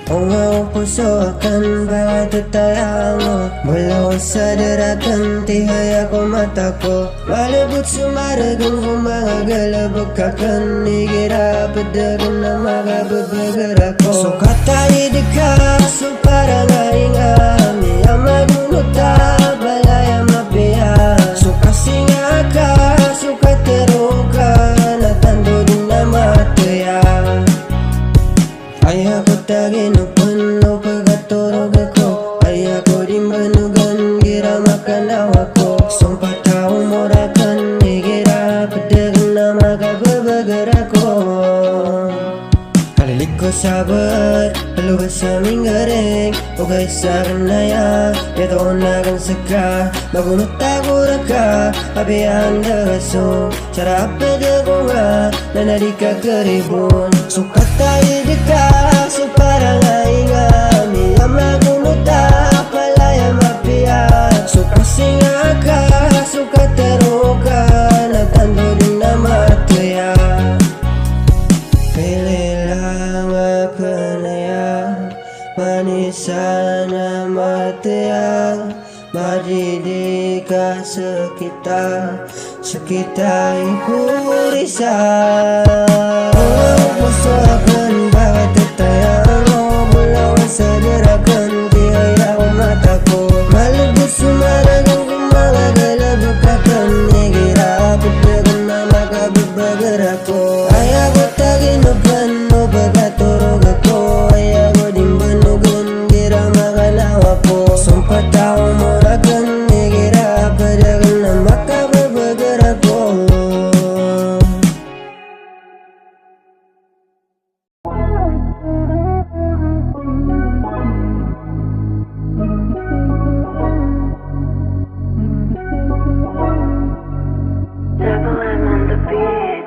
Ang iyong puso akan pagtataya mo. Mula ko sa daragan, tihay ako mata ko. Malabot sumaragan kung mga galabog kakan. Igira padagan na magababagar ako. Sukat tayo di ka, so parang haringami. Ang magunuta, balaya mapiya. Suka singa ka, suka tero ka. Natando din na mataya. Ay ako tagin o pano pagkaturog ako. Ay ako din banugan, gira makanawa ko. Sumpa tao morakan, igira padagan na magababagar ako. Kalilig ko sabat, paluwas sa aming garing. Ugay sa kanaya, yato ko nagang saka. Magunot takura ka, abiyang dagaso. Sarap padago nga, nanari ka karibon. Sukat tayo di ka, so parang haingami. Ang magunuta, palaya mapiya. Suka singa ka, suka tero ka. Natando din na mataya. Pili lang apanaya, manisa na mataya. Madidi ka sa kita ipurisa. Ang puso akan pagtataya mo. Mula ko sa daragan, tihay ako mata ko. Malabot sumaragan kung mga galabog kakan. Igira padagan na magababagar ako. Ay ako taginugan mo pagkaturog ako. Ay ako din banugan, gira makanawa ko. Sumpa tao moragan, igira padagan na magababagar ako. Double M on the beat.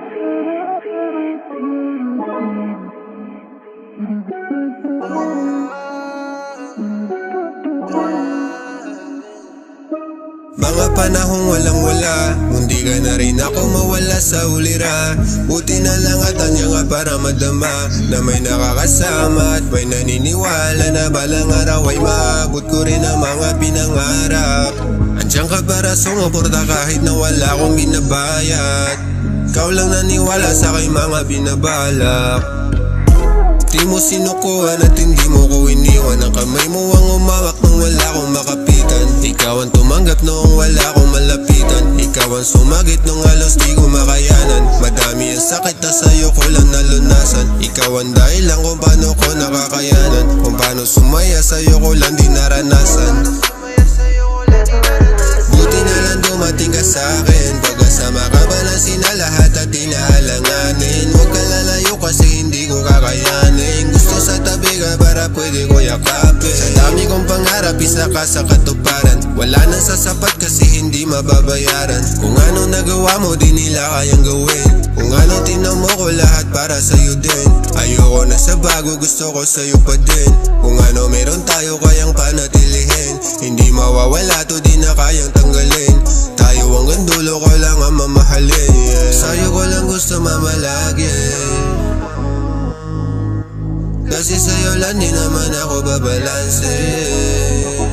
Mga panahong walang wala, mundi ka na rin ako mawala sa ulira. Buti na lang at anya nga para madama na may nakakasama at may naniniwala na balang araw ay maabot ko rin ang mga pinangarap. Andiyan ka para sumuporta kahit na wala akong binabayad. Ikaw lang naniwala sa aking mga binabalak. Di mo sinukuhan at hindi mo ko iniwan. Ang kamay mo ang umawak nung wala akong makapitan. Ikaw ang tumanggap noong wala akong malapitan. Ikaw ang sumagit nung halos di ko makayanan. Madami ang sakit na sa'yo ko lang nalunasan. Ikaw ang dahilan kung paano ko nakakayanan. Kung paano sumaya sa'yo ko lang di naranasan. Buti na lang dumating ka sa'kin. Pagkasama ka balansin na lahat at inaalanganin. Huwag ka lalayo kasi hindi ko kakayanin. Gusto sa tabi ka para pwede ko yakapin. Sa dami kong pangarap, isa ka sa katuparan. Wala nang sasapat kasi hindi mababayaran. Kung ano nagawa mo, di nila kayang gawin. Kung ano tinamo ko, lahat para sa'yo din. Ayoko na sa bago, gusto ko sa'yo pa din. Kung ano meron tayo kayang panatilihin. Hindi mawawala to, di na kayang tanggalin. Tayo hanggang dulo ko lang ang mamahalin, yeah. Sa'yo ko lang gusto mamalagin. Kasi sa'yo lang di naman ako babalansin.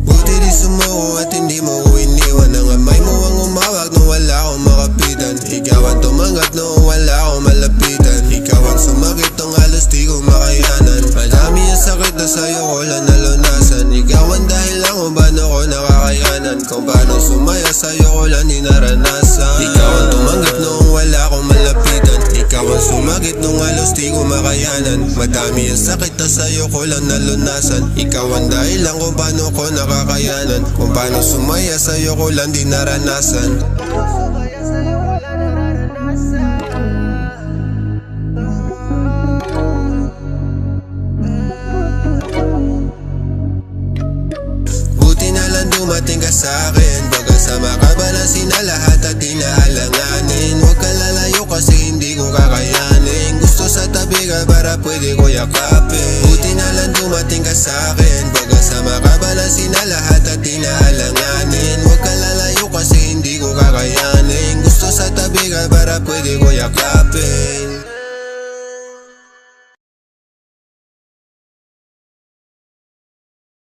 Buti di sumuko at hindi mo ko iniwan. Ang amay mo ang umawag nung wala akong makapitan. Ikaw ang tumanggap nung wala akong malapitan. Ikaw ang sumakit nung halos di ko makayanan. Madami ang sakit na sa'yo ko lang nalunasan. Ikaw ang dahilan kung paano ko nakakayanan. Kung paano sumaya sa'yo ko lang di naranasan. Ikaw ang tumanggap nung wala akong malapitan. Ikaw ang sumagit nung halos di ko makayanan. Madami ang sakit na sa'yo ko lang nalunasan. Ikaw ang dahilan kung paano ko nakakayanan. Kung paano sumaya sa'yo ko lang di naranasan. Buti na lang dumating ka sa'kin. Pagkasama ka balansin na lahat at inaalanganin. Huwag ka lalayo kasi hindi ko kakayanin. Gusto sa tabi ka para pwede ko yakapin. Buti na lang dumating ka sa'kin. Pagkasama ka balansin na lahat at inaalanganin. Huwag ka lalayo kasi hindi ko kakayanin. Gusto sa tabi ka para pwede ko yakapin.